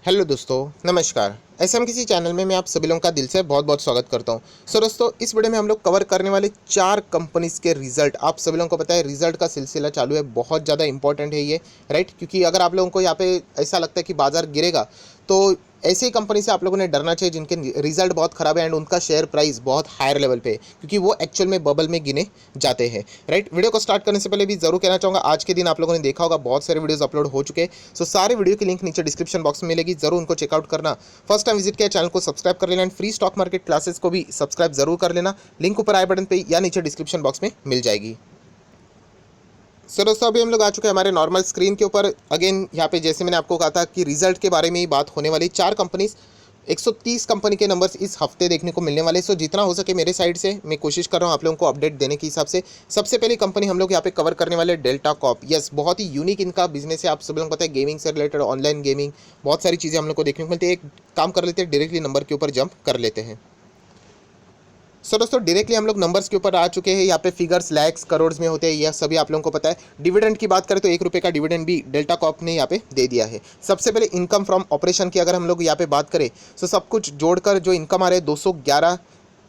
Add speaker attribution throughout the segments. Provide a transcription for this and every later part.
Speaker 1: Hello दोस्तों, नमस्कार। SM किसी चैनल में मैं आप सभी लोगों का दिल से बहुत बहुत स्वागत करता हूं। दोस्तों, इस वीडियो में हम लोग कवर करने वाले 4 कंपनीज के रिजल्ट। आप सभी लोगों को पता है रिजल्ट का सिलसिला चालू है, बहुत ज़्यादा इंपॉर्टेंट है ये, राइट। क्योंकि अगर आप लोगों को यहाँ पे ऐसा लगता है कि बाजार गिरेगा, तो ऐसी ही कंपनी से आप लोगों ने डरना चाहिए जिनके रिजल्ट बहुत खराब है एंड उनका शेयर प्राइस बहुत हायर लेवल पे है, क्योंकि वो एक्चुअल में बबल में गिने जाते हैं, राइट। वीडियो को स्टार्ट करने से पहले भी जरूर कहना चाहूँगा, आज के दिन आप लोगों ने देखा होगा बहुत सारे वीडियोस अपलोड हो चुके हैं। सो सारे वीडियो की लिंक नीचे डिस्क्रिप्शन बॉक्स में मिलेगी, जरूर उनको चेकआउट करना। फर्स्ट टाइम विजिट किया चैनल को सब्सक्राइब कर लेना and free stock market classes को भी सब्सक्राइब जरूर कर लेना। लिंक ऊपर आई बटन पे या नीचे डिस्क्रिप्शन बॉक्स में मिल जाएगी। सो दोस्तों, अभी हम लोग आ चुके हैं हमारे नॉर्मल स्क्रीन के ऊपर। अगेन यहाँ पे जैसे मैंने आपको कहा था कि रिजल्ट के बारे में ही बात होने वाली। 4 कंपनीज, 130 कंपनी के नंबर्स इस हफ्ते देखने को मिलने वाले। सो जितना हो सके मेरे साइड से मैं कोशिश कर रहा हूँ आप लोगों को अपडेट देने के हिसाब से। सबसे पहली कंपनी हम लोग यहाँ पे कवर करने वाले डेल्टा कॉर्प। यस, बहुत ही यूनिक इनका बिजनेस है। आप सब लोगों को पता है गेमिंग से रिलेटेड, ऑनलाइन गेमिंग, बहुत सारी चीज़ें हम लोग को देखने को मिलती है। एक काम कर लेते हैं, डायरेक्टली नंबर के ऊपर जंप कर लेते हैं। सो दोस्तों, डायरेक्टली हम लोग नंबर्स के ऊपर आ चुके हैं। यहाँ पे फिगर्स लैक्स करोड़ में होते हैं, यह सभी आप लोगों को पता है। डिविडेंड की बात करें तो 1 रुपये का डिविडेंड भी डेल्टा कॉर्प ने यहाँ पे दे दिया है। सबसे पहले इनकम फ्रॉम ऑपरेशन की अगर हम लोग यहाँ पे बात करें तो सब कुछ जोड़कर जो इनकम आ रहा है 211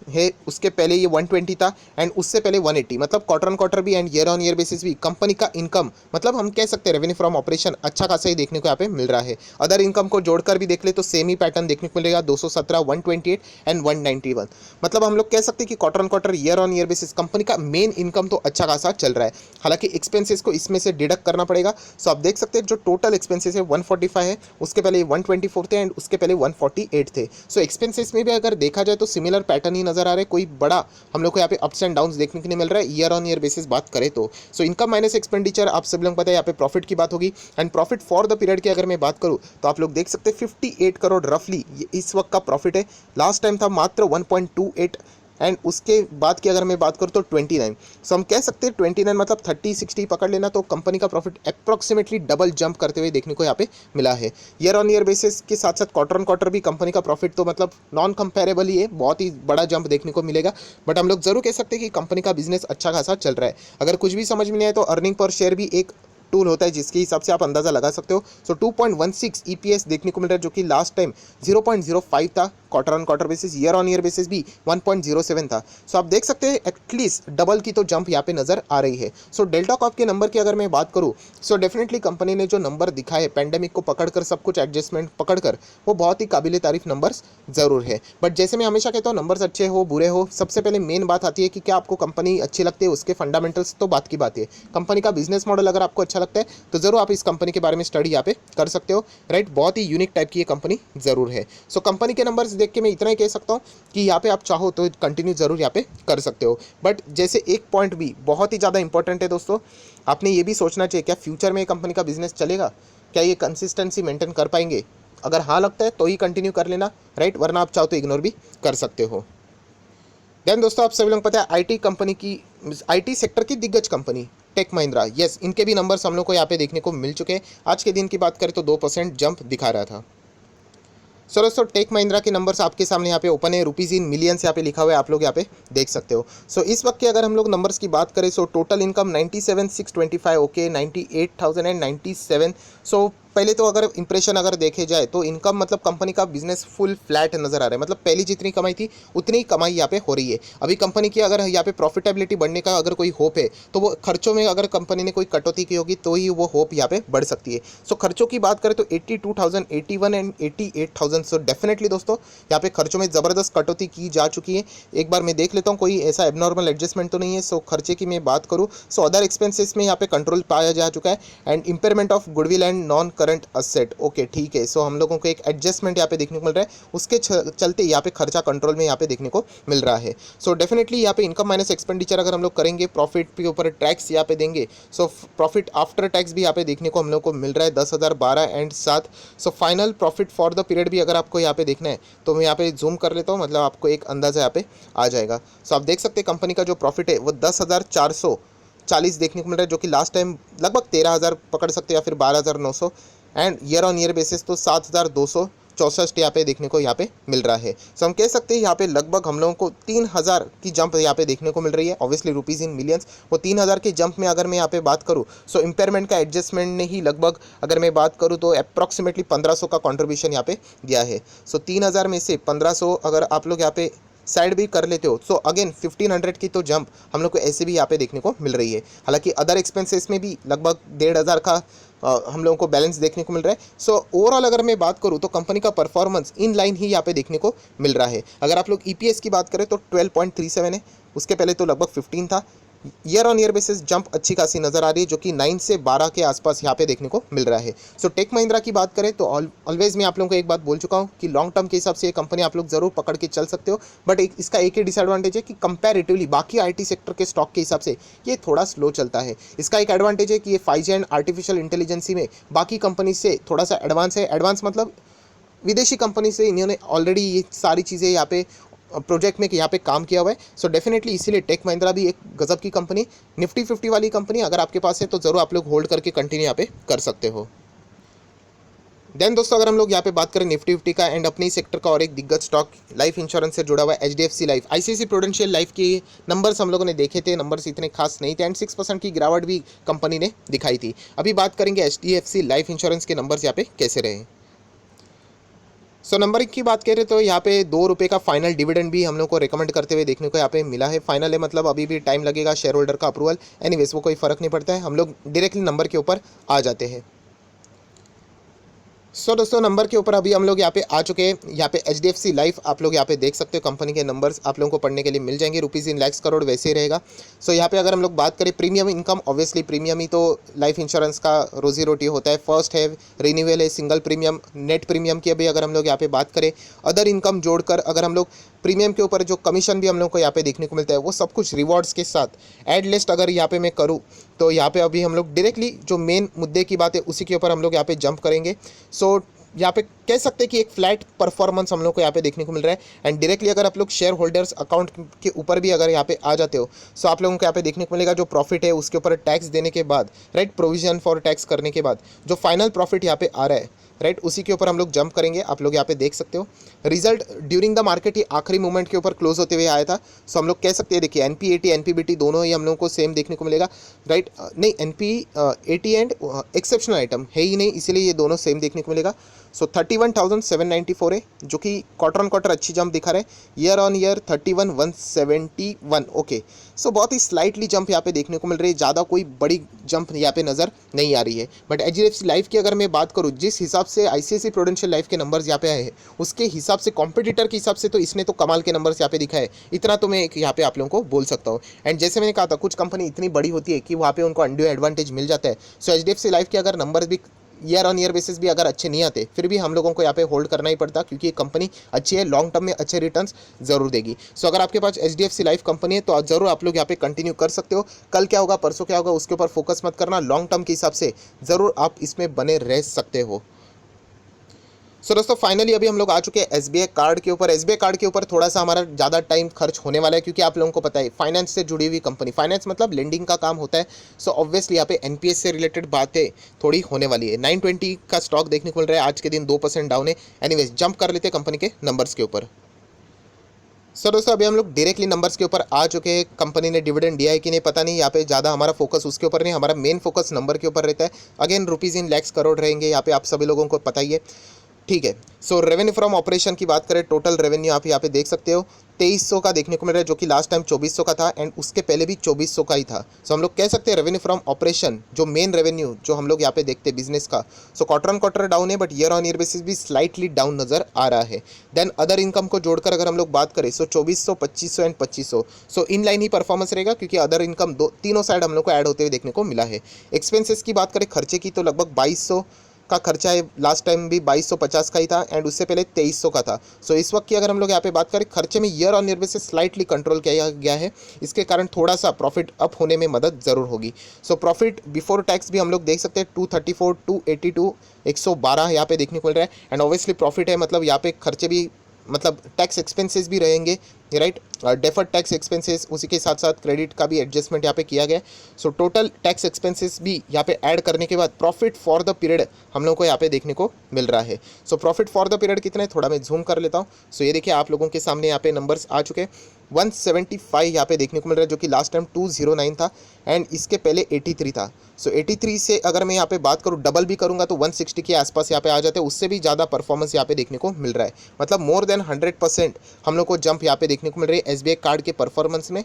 Speaker 1: है। उसके पहले ये 120 था एंड उससे पहले 180, मतलब क्वार्टर ऑन क्वार्टर भी and year on year basis भी कंपनी का इनकम, मतलब हम कह सकते हैं रेवेन्यू फ्रॉम ऑपरेशन अच्छा खासा ही देखने को यहाँ पे मिल रहा है। अदर इनकम को जोड़कर भी देख ले तो सेम ही पैटर्न देखने को मिलेगा, 217, 128 एंड 191। मतलब हम लोग कह सकते हैं कि quarter on quarter, year on year basis company का मेन इनकम तो अच्छा खासा चल रहा है। हालांकि एक्सपेंसेस को इसमें से डिडक्ट करना पड़ेगा। सो आप देख सकते हैं जो टोटल एक्सपेंसेस है 145 है, उसके पहले 124 थे एंड उसके पहले 148 थे। सो एक्सपेंसेस में भी अगर देखा जाए तो सिमिलर पैटर्न ही नजर आ रहा है, कोई बड़ा हम लोग को यहाँ पे अप्स एंड डाउन्स देखने को नहीं मिल रहा है ईयर ऑन ईयर बेसिस बात करें तो। सो इनकम माइनस एक्सपेंडिचर, आप सब लोग पता है यहाँ पे प्रॉफिट की बात होगी and profit for the period की अगर मैं बात करूँ तो आप लोग देख सकते हैं 58 करोड़ रफली इस वक्त का प्रॉफिट है। लास्ट टाइम था मात्र 1.28 एंड उसके बाद की अगर मैं बात करूँ तो 29। सो हम कह सकते हैं 29 मतलब 30-60 पकड़ लेना तो कंपनी का प्रॉफिट अप्रॉक्सीमेटली डबल जंप करते हुए देखने को यहाँ पे मिला है। ईयर ऑन ईयर बेसिस के साथ साथ क्वार्टर ऑन क्वार्टर भी कंपनी का प्रॉफिट तो मतलब नॉन कंपेरेबल ही है, बहुत ही बड़ा जंप देखने को मिलेगा। बट हम लोग जरूर कह सकते हैं कि कंपनी का बिजनेस अच्छा खासा चल रहा है। अगर कुछ भी समझ में नहीं आए तो अर्निंग पर शेयर भी एक टूल होता है जिसके हिसाब से आप अंदाजा लगा सकते हो। सो 2.16 ईपीएस देखने को मिल रहा है, जो कि लास्ट टाइम 0.05 था। Quarter on quarter basis, year on year basis भी 1.07 था। सो आप देख सकते हैं एटलीस्ट डबल की तो जंप यहाँ पे नजर आ रही है। सो डेल्टा कॉर्प के नंबर की अगर मैं बात करूँ सो डेफिनेटली कंपनी ने जो नंबर दिखाए पैंडेमिक को पकड़कर, सब कुछ एडजस्टमेंट पकड़कर, वो बहुत ही काबिले तारीफ नंबर्स जरूर है। बट जैसे मैं हमेशा कहता हूँ, नंबर्स अच्छे हो बुरे हो, सबसे पहले मेन बात आती है कि क्या आपको कंपनी अच्छी लगती है, उसके फंडामेंटल्स तो बात की बात है। कंपनी का बिजनेस मॉडल अगर आपको अच्छा लगता है तो जरूर आप इस कंपनी के बारे में स्टडी यहाँ पे कर सकते हो, राइट। बहुत ही यूनिक टाइप की ये कंपनी जरूर है। सो कंपनी के नंबर्स देख के मैं इतना ही कह सकता हूँ कि यहाँ पे आप चाहो तो कंटिन्यू जरूर यहाँ पे कर सकते हो। बट जैसे एक पॉइंट भी बहुत ही ज़्यादा इंपॉर्टेंट है दोस्तों, आपने ये भी सोचना चाहिए क्या फ्यूचर में कंपनी का बिजनेस चलेगा, क्या ये कंसिस्टेंसी मेंटेन कर पाएंगे। अगर हाँ लगता है तो ही कंटिन्यू कर लेना, राइट, वरना आप चाहो तो इग्नोर भी कर सकते हो। देन दोस्तों, आप सभी लोग पता है आईटी कंपनी की, आईटी सेक्टर की दिग्गज कंपनी टेक महिंद्रा, यस, इनके भी नंबर्स हम लोग को यहाँ पे देखने को मिल चुके हैं। आज के दिन की बात करें तो 2% जंप दिखा रहा था। सो दोस्तों, टेक महिंद्रा के नंबर्स आपके सामने यहाँ पे ओपन है, रुपीज़ इन मिलियंस यहाँ पे लिखा हुआ है, आप लोग यहाँ पे देख सकते हो। सो इस वक्त की अगर हम लोग नंबर्स की बात करें सो टोटल इनकम 97,625, ओके, 98,097। सो पहले तो अगर इंप्रेशन अगर देखे जाए तो इनकम मतलब कंपनी का बिजनेस फुल फ्लैट नजर आ रहा है, मतलब पहली जितनी कमाई थी उतनी ही कमाई यहाँ पे हो रही है। अभी कंपनी की अगर यहाँ पे प्रॉफिटेबिलिटी बढ़ने का अगर कोई होप है तो वो खर्चों में अगर कंपनी ने कोई कटौती की होगी तो ही वो होप यहाँ पे बढ़ सकती है। सो खर्चों की बात करें तो 82,000, 81 एंड 88,000। सो डेफिनेटली दोस्तों यहाँ पे खर्चों में ज़बरदस्त कटौती की जा चुकी है। एक बार मैं देख लेता हूँ कोई ऐसा एबनॉर्मल एडजस्टमेंट तो नहीं है। सो खर्चे की मैं बात करूँ सो अदर एक्सपेंसेस में यहाँ पे कंट्रोल पाया जा चुका है and impairment of goodwill and non current asset, okay, ठीक है। सो हम लोगों को एक एडजस्टमेंट यहाँ पे देखने को मिल रहा है, उसके चलते यहाँ पे खर्चा कंट्रोल में यहाँ पे देखने को मिल रहा है। सो डेफिनेटली यहाँ पे इनकम माइनस एक्सपेंडिचर अगर हम लोग करेंगे, प्रॉफिट के ऊपर टैक्स यहाँ पे देंगे, सो प्रॉफिट आफ्टर टैक्स भी यहाँ पे देखने को हम लोग को मिल रहा है 10,012 and 7। So final profit for the period भी अगर आपको यहाँ पे देखना है तो मैं यहाँ पे जूम कर लेता हूँ, मतलब आपको एक अंदाजा यहाँ पे आ जाएगा। सो आप देख सकते हैं कंपनी का जो प्रॉफिट है वो 10,440 देखने को मिल रहा है, जो कि लास्ट टाइम लगभग 13,000 पकड़ सकते हैं या फिर 12,900 and year on year basis तो 64 यहाँ पे देखने को यहाँ पे मिल रहा है। सो हम कह सकते हैं यहाँ पे लगभग हम लोगों को 3000 की जंप यहाँ पे देखने को मिल रही है। ऑब्वियसली रुपीज़ इन मिलियंस, वो 3000 की जंप में अगर मैं यहाँ पे बात करूँ, सो इम्पेयरमेंट का एडजस्टमेंट ने ही लगभग अगर मैं बात करूँ तो अप्रॉक्सीमेटली 1500 का कॉन्ट्रीब्यूशन यहाँ पे दिया है। सो 3000 में से 1500 अगर आप लोग यहाँ पे साइड भी कर लेते हो, सो अगेन 1500 की तो जंप हम लोग को ऐसे भी यहाँ पे देखने को मिल रही है। हालांकि अदर एक्सपेंसेस में भी लगभग 1500 का हम लोगों को बैलेंस देखने को मिल रहा है। सो ओवरऑल अगर मैं बात करूँ तो कंपनी का परफॉर्मेंस इन लाइन ही यहाँ पे देखने को मिल रहा है। अगर आप लोग ईपीएस की बात करें तो 12.37 है, उसके पहले तो लगभग 15 था। Year on year basis jump अच्छी खासी नज़र आ रही है, जो कि 9 से 12 के आसपास यहाँ पे देखने को मिल रहा है। सो टेक महिंद्रा की बात करें तो ऑलवेज मैं आप लोगों को एक बात बोल चुका हूँ कि लॉन्ग टर्म के हिसाब से ये कंपनी आप लोग ज़रूर पकड़ के चल सकते हो, बट इसका एक ही डिसएडवांटेज है कि कंपैरेटिवली बाकी आईटी सेक्टर के स्टॉक के हिसाब से ये थोड़ा स्लो चलता है। इसका एक एडवांटेज है कि ये 5G एंड आर्टिफिशियल इंटेलिजेंसी में बाकी कंपनी से थोड़ा सा एडवांस है। एडवांस मतलब विदेशी कंपनी से इन्होंने ऑलरेडी ये सारी चीज़ें यहाँ पे प्रोजेक्ट में यहाँ पे काम किया हुआ है। सो डेफिनेटली इसीलिए टेक महिंद्रा भी एक गजब की कंपनी, निफ्टी 50 वाली कंपनी अगर आपके पास है तो ज़रूर आप लोग होल्ड करके कंटिन्यू यहाँ पे कर सकते हो। देन दोस्तों अगर हम लोग यहाँ पे बात करें निफ्टी 50 का एंड अपने सेक्टर का और एक दिग्गज स्टॉक लाइफ इंश्योरेंस से जुड़ा हुआ है HDFC life, ICICI prudential life के नंबर्स हम लोगों ने देखे थे, नंबर्स इतने खास नहीं थे एंड 6% की गिरावट भी कंपनी ने दिखाई थी। अभी बात करेंगे एचडीएफसी लाइफ इंश्योरेंस के नंबर्स यहाँ पे कैसे रहे। सो नंबर एक की बात करें तो यहाँ पे ₹2 का फाइनल डिविडेंड भी हम लोग को रिकमेंड करते हुए देखने को यहाँ पे मिला है। फाइनल है मतलब अभी भी टाइम लगेगा शेयर होल्डर का अप्रूवल, एनीवेज वो कोई फ़र्क नहीं पड़ता है, हम लोग डायरेक्टली नंबर के ऊपर आ जाते हैं। सो दोस्तों नंबर के ऊपर अभी हम लोग यहाँ पे आ चुके हैं। यहाँ पे एचडीएफसी लाइफ आप लोग यहाँ पे देख सकते हो, कंपनी के नंबर्स आप लोगों को पढ़ने के लिए मिल जाएंगे, रुपीज़ इन लाख करोड़ वैसे ही रहेगा। सो यहाँ पे अगर हम लोग बात करें प्रीमियम इनकम, ऑब्वियसली प्रीमियम ही तो लाइफ इंश्योरेंस का रोजी रोटी होता है। फर्स्ट है रिन्यूअल है, सिंगल प्रीमियम, नेट प्रीमियम की अभी अगर हम लोग यहाँ पे बात करें, अदर इनकम जोड़कर अगर हम लोग प्रीमियम के ऊपर जो कमीशन भी हम लोग को यहाँ पे देखने को मिलता है वो सब कुछ रिवॉर्ड्स के साथ एड लिस्ट अगर यहाँ पे मैं करूँ तो यहाँ पे अभी हम लोग डायरेक्टली जो मेन मुद्दे की बात है उसी के ऊपर हम लोग यहाँ पे जंप करेंगे। सो यहाँ पे कह सकते हैं कि एक फ्लैट परफॉर्मेंस हम लोग को यहाँ पे देखने को मिल रहा है एंड डायरेक्टली अगर आप लोग शेयर होल्डर्स अकाउंट के ऊपर भी अगर यहाँ पे आ जाते हो, सो आप लोगों को यहाँ पे देखने को मिलेगा जो प्रॉफिट है उसके ऊपर टैक्स देने के बाद, राइट, प्रोविजन फॉर टैक्स करने के बाद जो फाइनल प्रॉफिट यहाँ पे आ रहा है, राइट, उसी के ऊपर हम लोग जंप करेंगे। आप लोग यहाँ पे देख सकते हो रिजल्ट ड्यूरिंग द मार्केट ये आखिरी मूवमेंट के ऊपर क्लोज होते हुए आया था। सो हम लोग कह सकते हैं देखिए एनपीएटी एनपीबीटी दोनों ही हम लोगों को सेम देखने को मिलेगा, राइट, नहीं एनपीएटी एंड एक्सेप्शनल आइटम है ही नहीं, इसीलिए ये दोनों सेम देखने को मिलेगा। सो 31,794 है जो कि क्वार्टर ऑन क्वार्टर अच्छी जंप दिखा रहा है, ईयर ऑन ईयर 31,171। ओके, सो बहुत ही स्लाइटली जंप यहाँ पे देखने को मिल रही है, ज़्यादा कोई बड़ी जंप यहाँ पे नज़र नहीं आ रही है। बट एचडीएफसी लाइफ की अगर मैं बात करूँ, जिस हिसाब से आईसीआईसी प्रूडेंशियल लाइफ के नंबर्स यहाँ पे आए हैं उसके हिसाब से कॉम्पिटिटर के हिसाब से तो इसने तो कमाल के नंबर्स यहाँ पे दिखाए, इतना तो मैं यहाँ पे आप लोगों को बोल सकता हूँ। एंड जैसे मैंने कहा था कुछ कंपनी इतनी बड़ी होती है कि वहाँ पे उनको अनड्यू एडवांटेज मिल जाता है। सो एचडीएफसी लाइफ के अगर नंबर्स भी ईयर ऑन ईयर बेसिस भी अगर अच्छे नहीं आते फिर भी हम लोगों को यहाँ पे होल्ड करना ही पड़ता, क्योंकि ये कंपनी अच्छी है, लॉन्ग टर्म में अच्छे रिटर्न्स जरूर देगी। सो अगर आपके पास एचडीएफसी लाइफ कंपनी है तो ज़रूर आप लोग यहाँ पे कंटिन्यू कर सकते हो। कल क्या होगा परसों क्या होगा उसके ऊपर फोकस मत करना, लॉन्ग टर्म के हिसाब से ज़रूर आप इसमें बने रह सकते हो। सो दोस्तों फाइनली अभी हम लोग आ चुके हैं एसबीआई कार्ड के ऊपर। एसबीआई कार्ड के ऊपर थोड़ा सा हमारा ज़्यादा टाइम खर्च होने वाला है, क्योंकि आप लोगों को पता है फाइनेंस से जुड़ी हुई कंपनी, फाइनेंस मतलब लेंडिंग का काम होता है। सो ऑब्वियसली यहाँ पे एनपीएस से रिलेटेड बातें थोड़ी होने वाली है। 920 का स्टॉक देखने को मिल रहा है, आज के दिन 2% डाउन है। एनीवेज जंप कर लेते हैं कंपनी के नंबर्स के ऊपर। सर दोस्तों अभी हम लोग डायरेक्टली नंबर्स के ऊपर आ चुके हैं। कंपनी ने डिविडेंड दिया है कि नहीं पता नहीं, यहाँ पे ज़्यादा हमारा फोकस उसके ऊपर नहीं, हमारा मेन फोकस नंबर के ऊपर रहता है। Again rupees in lakh crore रहेंगे, यहाँ पे आप सभी लोगों को पता ही है, ठीक है। सो रेवेन्यू फ्रॉम ऑपरेशन की बात करें, टोटल रेवेन्यू आप यहाँ पे देख सकते हो 2300 का देखने को मिल रहा है, जो कि लास्ट टाइम 2400 का था एंड उसके पहले भी 2400 का ही था। सो हम लोग कह सकते हैं रेवेन्यू फ्रॉम ऑपरेशन जो मेन रेवेन्यू जो हम लोग यहाँ पे देखते हैं बिजनेस का, so quarter on quarter down है but year on year basis भी स्लाइटली डाउन नजर आ रहा है। देन अदर इनकम को जोड़कर अगर हम लोग बात करें सो 2400, 2500 and 2500, so in line he performance रहेगा, क्योंकि अदर इनकम तीनों साइड हम लोग को ऐड होते हुए देखने को मिला है। एक्सपेंसेस की बात करें खर्चे की तो लगभग 2200 का खर्चा है, लास्ट टाइम भी 2250 का ही था एंड उससे पहले 2300 का था। सो इस वक्त की अगर हम लोग यहाँ पे बात करें खर्चे में year on year basis slightly control किया गया है, इसके कारण थोड़ा सा प्रॉफिट अप होने में मदद ज़रूर होगी। सो प्रॉफिट बिफोर टैक्स भी हम लोग देख सकते हैं 234, 282, 112 यहाँ पे देखने को मिल रहा है एंड ऑब्वियसली प्रॉफिट है, मतलब यहाँ पे खर्चे भी मतलब टैक्स एक्सपेंसेस भी रहेंगे राइट। डेफर्ड टैक्स एक्सपेंसेस, उसी के साथ साथ क्रेडिट का भी एडजस्टमेंट यहाँ पे किया गया है। सो टोटल टैक्स एक्सपेंसेस भी यहाँ पे ऐड करने के बाद प्रॉफिट फॉर द पीरियड हम लोग को यहाँ पे देखने को मिल रहा है। So profit for the period कितना है, थोड़ा मैं जूम कर लेता हूँ। सो ये देखिए आप लोगों के सामने यहाँ पे नंबर्स आ चुके हैं। 175 यहाँ पे देखने को मिल रहा है, जो कि लास्ट टाइम 209 था एंड इसके पहले 83 था। सो 83 से अगर मैं यहाँ पे बात करूँ, डबल भी करूँगा तो 160 के आसपास यहाँ पे आ जाते हैं। उससे भी ज़्यादा परफॉर्मेंस यहाँ पे देखने को मिल रहा है, मतलब मोर देन 100% हम लोग को जंप यहाँ पे देखने को मिल रही है एसबीआई कार्ड के परफॉर्मेंस में।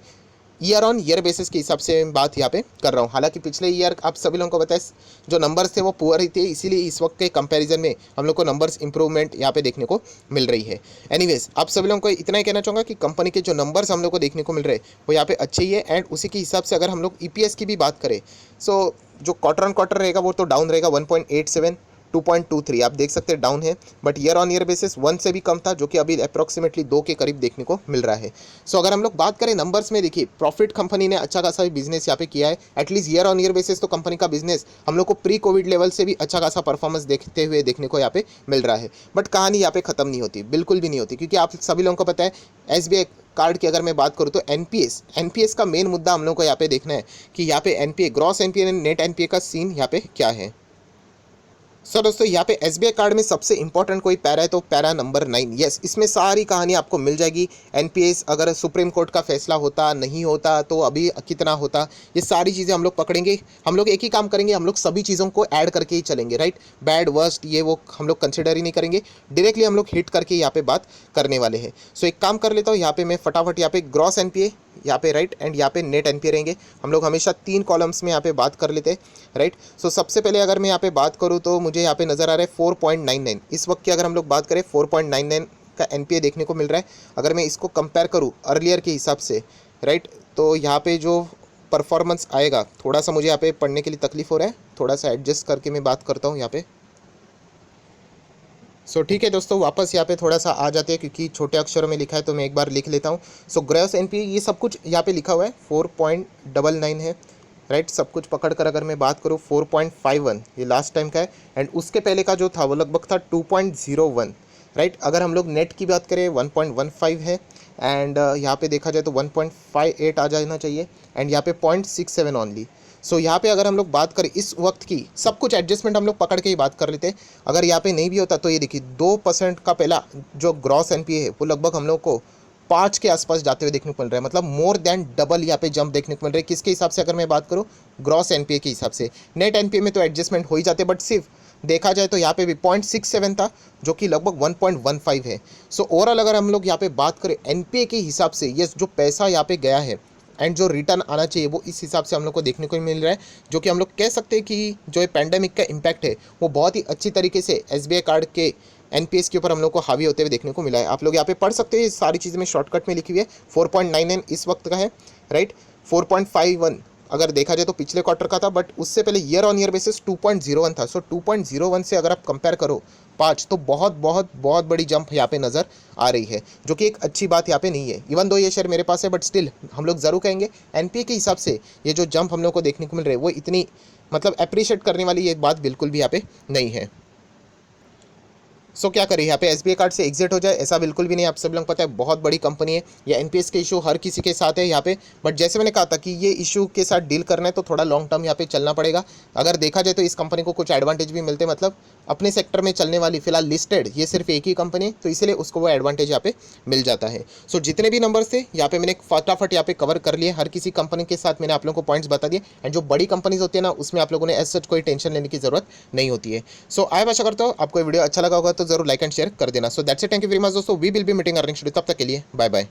Speaker 1: ईयर ऑन ईयर बेसिस के हिसाब से मैं बात यहाँ पे कर रहा हूँ। हालांकि पिछले ईयर आप सभी लोगों को बताए जो नंबर्स थे वो पुअर ही थे, इसीलिए इस वक्त के कंपैरिजन में हम लोग को नंबर्स इंप्रूवमेंट यहाँ पे देखने को मिल रही है। एनीवेज आप सभी लोगों को इतना ही कहना चाहूँगा कि कंपनी के जो नंबर्स हम लोग को देखने को मिल रहे हैं वो यहाँ पे अच्छे ही है। एंड उसी के हिसाब से अगर हम लोग ईपीएस की भी बात करें, सो जो क्वार्टर ऑन क्वार्टर रहेगा वो तो डाउन रहेगा, 1.87 2.23 आप देख सकते हैं डाउन है, but year on year basis 1 से भी कम था, जो कि अभी अप्रॉक्सीमेटली 2 के करीब देखने को मिल रहा है। सो अगर हम लोग बात करें नंबर्स में, देखिए प्रॉफिट कंपनी ने अच्छा खासा बिजनेस यहाँ पे किया है। At least year on year basis तो कंपनी का बिजनेस हम लोग को प्री कोविड लेवल से भी अच्छा खासा परफॉर्मेंस देखते हुए देखने को यहाँ पे मिल रहा है। बट कहानी यहाँ पे खत्म नहीं होती, बिल्कुल भी नहीं होती, क्योंकि आप सभी लोगों को पता है एसबीआई कार्ड की अगर मैं बात करूँ तो एनपीएस का मेन मुद्दा हम लोग को यहाँ पे देखना है कि यहाँ पे NPA, gross NPA net NPA का सीन यहाँ पे क्या है। सर दोस्तों यहाँ पे एसबीआई कार्ड में सबसे इंपॉर्टेंट कोई पैरा है तो पैरा नंबर 9। यस, इसमें सारी कहानी आपको मिल जाएगी। एनपीएस अगर सुप्रीम कोर्ट का फैसला होता, नहीं होता तो अभी कितना होता, ये सारी चीज़ें हम लोग पकड़ेंगे। हम लोग एक ही काम करेंगे, हम लोग सभी चीज़ों को ऐड करके ही चलेंगे, राइट। बैड वर्स्ट ये वो हम लोग कंसिडर ही नहीं करेंगे, डायरेक्टली हम लोग हिट करके यहाँ पे बात करने वाले हैं। सो एक काम कर लेता हूँ, यहाँ पे मैं फटाफट यहाँ पे ग्रॉस एनपीए यहाँ पे राइट एंड यहाँ पे नेट एनपीए रहेंगे। हम लोग हमेशा 3 कॉलम्स में यहाँ पे बात कर लेते हैं, राइट। सो सबसे पहले अगर मैं यहाँ पे बात करूँ तो मुझे यहाँ पे नज़र आ रहा है 4.99 इस वक्त की अगर हम लोग बात करें 4.99 का एनपीए देखने को मिल रहा है। अगर मैं इसको कंपेयर करूँ अर्लियर के हिसाब से, राइट, तो यहाँ पे जो परफॉर्मेंस आएगा, थोड़ा सा मुझे यहाँ पे पढ़ने के लिए तकलीफ हो रहा है, थोड़ा सा एडजस्ट करके मैं बात करता हूँ यहाँ पे। सो ठीक है दोस्तों, वापस यहाँ पे थोड़ा सा आ जाते हैं क्योंकि छोटे अक्षरों में लिखा है तो मैं एक बार लिख लेता हूँ। सो ग्रॉस एनपीए ये सब कुछ यहाँ पे लिखा हुआ है 4.99 है, राइट। सब कुछ पकड़ कर अगर मैं बात करूँ 4.51 ये लास्ट टाइम का है एंड उसके पहले का जो था वो लगभग था 2.01, राइट। अगर हम लोग नेट की बात करें 1.15 है एंड यहाँ पे देखा जाए तो 1.58 आ जाना चाहिए एंड यहाँ पे 0.67 ऑनली। सो यहाँ पे अगर हम लोग बात करें इस वक्त की, सब कुछ एडजस्टमेंट हम लोग पकड़ के ही बात कर लेते हैं। अगर यहाँ पे नहीं भी होता तो ये देखिए 2% का पहला जो ग्रॉस एनपीए है वो लगभग हम लोग को 5 के आसपास जाते हुए देखने को मिल रहा है, मतलब मोर देन डबल यहाँ पे जंप देखने को मिल रहा है। किसके हिसाब से अगर मैं बात करूँ, ग्रॉस एनपीए के हिसाब से। नेट एनपीए में तो एडजस्टमेंट हो ही जाते, बट सिर्फ देखा जाए तो यहाँ पे भी 0.67 था जो कि लगभग 1.15 है। सो ओवरऑल अगर हम लोग यहाँ पे बात करें एनपीए के हिसाब से, ये जो पैसा यहाँ पे गया है एंड जो रिटर्न आना चाहिए वो इस हिसाब से हम लोग को देखने को मिल रहा है, जो कि हम लोग कह सकते हैं कि जो ये पैंडेमिक का इम्पैक्ट है वो बहुत ही अच्छी तरीके से एसबीआई कार्ड के एनपीएस के ऊपर हम लोग को हावी होते हुए देखने को मिला है। आप लोग यहाँ पे पढ़ सकते हैं, सारी चीज़ें में शॉर्टकट में लिखी हुई है। 4.99 इस वक्त का है, राइट। 4.51 अगर देखा जाए तो पिछले क्वार्टर का था, बट उससे पहले ईयर ऑन ईयर बेसिस 2.01 था। सो 2.01 से अगर आप कंपेयर करो 5 तो बहुत बहुत बहुत बड़ी जंप यहाँ पे नज़र आ रही है, जो कि एक अच्छी बात यहाँ पे नहीं है। इवन दो ये शेयर मेरे पास है, बट स्टिल हम लोग ज़रूर कहेंगे एनपीए के हिसाब से ये जो जंप हम लोग को देखने को मिल रही है वो इतनी मतलब अप्रिशिएट करने वाली ये बात बिल्कुल भी यहाँ पे नहीं है। सो क्या करें, यहाँ पे एसबीआई कार्ड से एग्जिट हो जाए ऐसा बिल्कुल भी नहीं। आप सब लोग पता है बहुत बड़ी कंपनी है, या एनपीएस के इशू हर किसी के साथ है यहाँ पे, बट जैसे मैंने कहा था कि ये इशू के साथ डील करना है तो थोड़ा लॉन्ग टर्म यहाँ पे चलना पड़ेगा। अगर देखा जाए तो इस कंपनी को कुछ एडवांटेज भी मिलते हैं, मतलब अपने सेक्टर में चलने वाली फिलहाल लिस्टेड ये सिर्फ एक ही कंपनी है, तो इसलिए उसको वो एडवांटेज यहाँ पे मिल जाता है। सो जितने भी नंबर्स थे यहाँ पे मैंने फटाफट यहाँ पे कवर कर लिए, हर किसी कंपनी के साथ मैंने आप लोगों को पॉइंट्स बता दिए। एंड जो बड़ी कंपनीज होती है ना उसमें आप लोगों ने एज सच कोई टेंशन लेने की जरूरत नहीं होती है। सो आई आशा करता हूँ आपको वीडियो अच्छा लगा होगा तो जरूर लाइक एंड शेयर कर देना। So that's it, thank you very much दोस्तों, we will be meeting earning studio, तब तक के लिए बाय बाय।